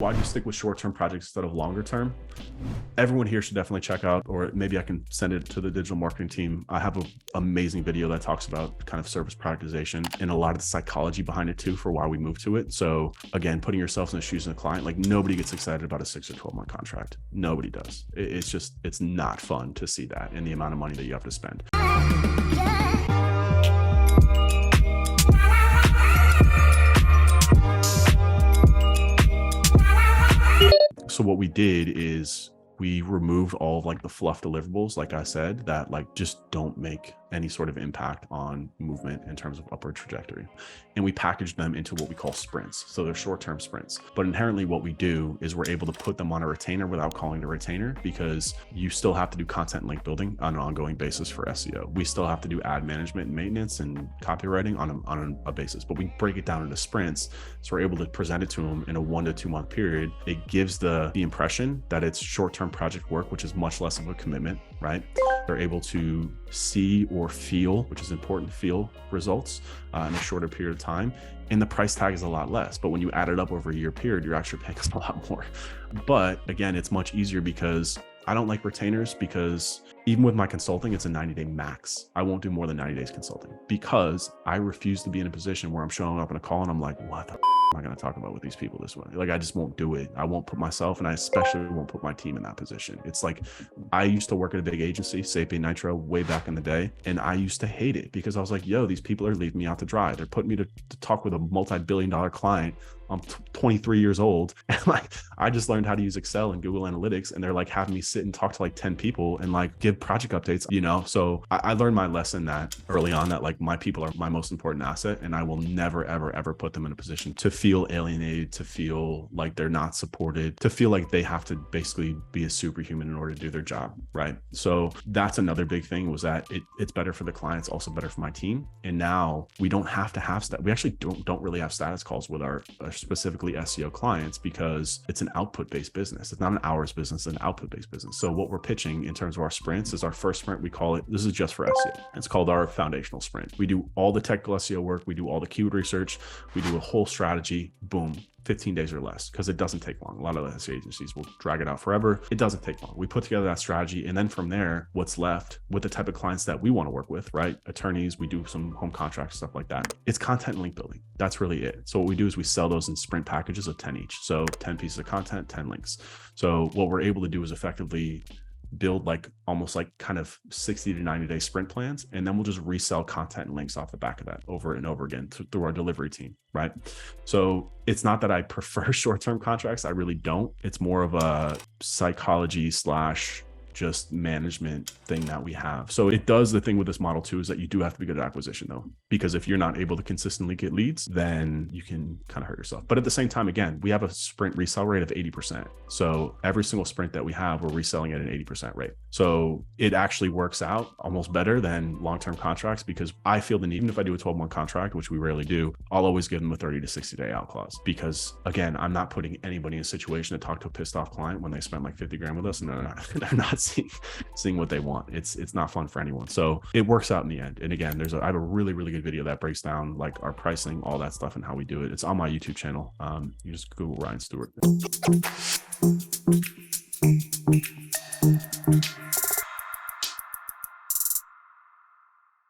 Why do you stick with short-term projects instead of longer term? Everyone here should definitely check out, or maybe I can send it to the digital marketing team. I have an amazing video that talks about kind of service productization and a lot of the psychology behind it too for why we moved to it. So again, putting yourself in the shoes of the client, like nobody gets excited about a 6 or 12 month contract. Nobody does. It's not fun to see that and the amount of money that you have to spend. So what we did is we removed all of like the fluff deliverables, like I said, that like just don't make any sort of impact on movement in terms of upward trajectory. And we packaged them into what we call sprints. So they're short-term sprints. But inherently what we do is we're able to put them on a retainer without calling it a retainer, because you still have to do content and link building on an ongoing basis for SEO. We still have to do ad management and maintenance and copywriting on a basis, but we break it down into sprints. So we're able to present it to them in a 1 to 2 month period. It gives the impression that it's short-term project work, which is much less of a commitment, right? They're able to see or feel, which is important, feel results in a shorter period of time. And the price tag is a lot less. But when you add it up over a year period, you're actually paying a lot more. But again, it's much easier because I don't like retainers, because even with my consulting, it's a 90-day max. I won't do more than 90 days consulting because I refuse to be in a position where I'm showing up in a call and I'm like, what the am I going to talk about with these people this way? Like, I just won't do it. I won't put myself, and I especially won't put my team in that position. It's like, I used to work at a big agency, Sapien Nitro, way back in the day. And I used to hate it because I was like, yo, these people are leaving me out to dry. They're putting me to talk with a multi-billion-dollar client. I'm 23 years old. And like, I just learned how to use Excel and Google Analytics. And they're like having me sit and talk to like 10 people and like give project updates, you know? So I learned my lesson that early on, that like my people are my most important asset. And I will never, ever, ever put them in a position to feel alienated, to feel like they're not supported, to feel like they have to basically be a superhuman in order to do their job, right? So that's another big thing, was that it's better for the clients, also better for my team. And now we don't have to have we actually don't really have status calls with our specifically SEO clients, because it's an output-based business. It's not an hours business, it's an output-based business. So what we're pitching in terms of our sprints is our first sprint. We call it, this is just for SEO. It's called our foundational sprint. We do all the technical SEO work. We do all the keyword research. We do a whole strategy, boom, 15 days or less, because it doesn't take long. A lot of the SEO agencies will drag it out forever. It doesn't take long. We put together that strategy. And then from there, what's left with the type of clients that we want to work with, right? Attorneys, we do some home contracts, stuff like that. It's content and link building. That's really it. So what we do is we sell those in sprint packages of 10 each. So 10 pieces of content, 10 links. So what we're able to do is effectively build like almost like kind of 60 to 90 day sprint plans. And then we'll just resell content and links off the back of that over and over again through our delivery team, right? So it's not that I prefer short-term contracts. I really don't. It's more of a psychology / just management thing that we have. So it does, the thing with this model too, is that you do have to be good at acquisition though, because if you're not able to consistently get leads, then you can kind of hurt yourself. But at the same time, again, we have a sprint resell rate of 80%. So every single sprint that we have, we're reselling at an 80% rate. So it actually works out almost better than long-term contracts, because I feel the need, even if I do a 12-month contract, which we rarely do, I'll always give them a 30 to 60 day out clause, because again, I'm not putting anybody in a situation to talk to a pissed off client when they spend like 50 grand with us and they're not seeing what they want. It's not fun for anyone. So it works out in the end. And again, I have a really, really good video that breaks down like our pricing, all that stuff, and how we do it. It's on my YouTube channel. You just Google Ryan Stewart.